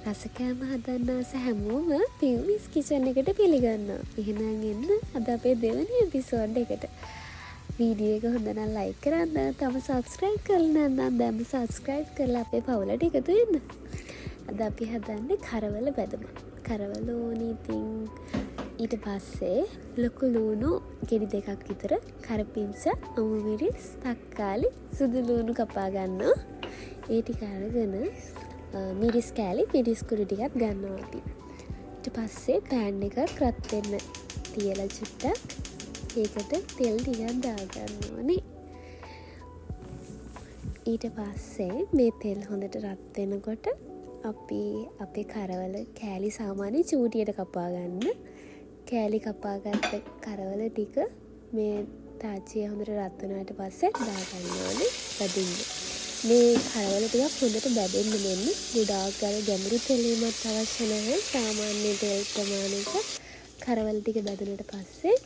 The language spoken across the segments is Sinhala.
රස කෑම හදන්න ආස හැමෝම පියුමිස් කිචන් එකට පිළිගන්නවා. එහෙනම් එන්න අද අපේ දෙවැනි එපිසෝඩ් එකට. වීඩියෝ එක හොඳ නම් ලයික් කරන්න, තව සබ්ස්ක්‍රයිබ් කරලා නැත්නම් දැන් සබ්ස්ක්‍රයිබ් කරලා අපේ පවුලට එකතු වෙන්න. අද අපි හදන්නේ කරවල බැදම. කරවල ඕනි ඉතින් ඊට පස්සේ ලොකු ලුණු ගෙඩි දෙකක් විතර, කරපිංච, අමු මිරිස්, තක්කාලි, සුදු ලුණු කපා ගන්නවා. ඒ ටික අරගෙන මිරිස් කෑලි මිරිස් කුඩු ටිකක් ගන්නවා අපි. ඊට පස්සේ පෑන් එකක් රත් වෙන්න තියලා චුට්ටක් ඒකට තෙල් ටිකක් දාගන්න ඕනේ. ඊට පස්සේ මේ තෙල් හොඳට රත් වෙනකොට අපි අපේ කරවල කෑලි සාමාන්‍ය චූටියට කපා ගන්න. කෑලි කපාගත්ත කරවල ටික මේ තාච්චිය හොඳට රත් වුණාට පස්සේ දාගන්න ඕනේ බදින්න. මේ කරවල ටිකක් හොඳට බැදෙන්න මෙන්න. ගොඩාක් ගැඹුරු තෙලීමක් අවශ්‍ය නැහැ. සාමාන්‍ය තෙල් ප්‍රමාණයක කරවල ටික බැදුනට පස්සේ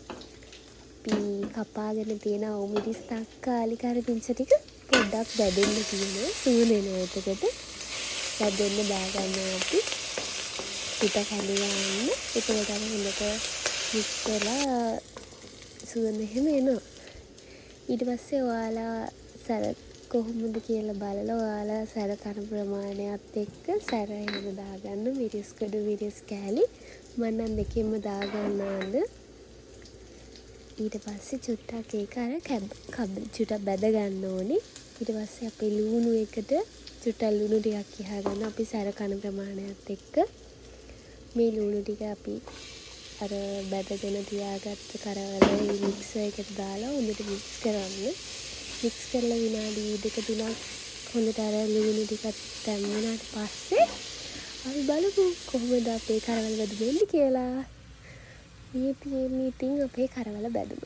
අපි කපාගෙන තියෙන අවු මිරිස්, තක්කාලි, කරපිංච ටික පොඩ්ඩක් බැදෙන්න තියෙනවා. සූනෙනවා එතකොට. බැදෙන්න දාගන්නවා අපි. පිට කැලියන්න. එතකොට අර හොඳට මික්ස් කරලා සුවඳ එහෙම එනවා. ඊට පස්සේ ඔයාලා සැර කොහොමද කියලා බලලා ඔයාලා සැර කන ප්‍රමාණයත් එක්ක සැර එහෙම දාගන්න. මිරිස් කඩු මිරිස් කෑලි මම නම් දෙකෙන්ම දාගන්නාද. ඊට පස්සේ චුට්ටක් ඒක අර චුට්ටක් බැද ගන්න ඕනේ. ඊට පස්සේ අපේ ලුණු එකට චුට්ටක් ලුණු ටිකක් කියා ගන්න අපි සැර කන ප්‍රමාණයත් එක්ක. මේ ලුණු ටික අපි අර බැදගෙන තියාගත්ත කරවල මික්සර් එකට දාලා හොඳට මික්ස් කරන්න. මික්ස් කරලා විනාඩි 2-3ක් හොඳට අර ලුණු ටිකත් දැම්මනාට පස්සේ අපි බලමු කොහොමද අපේ කරවල බැදුම් වෙන්නේ කියලා. මේ තියෙන්නේ ඉතින් අපේ කරවල බැදුම.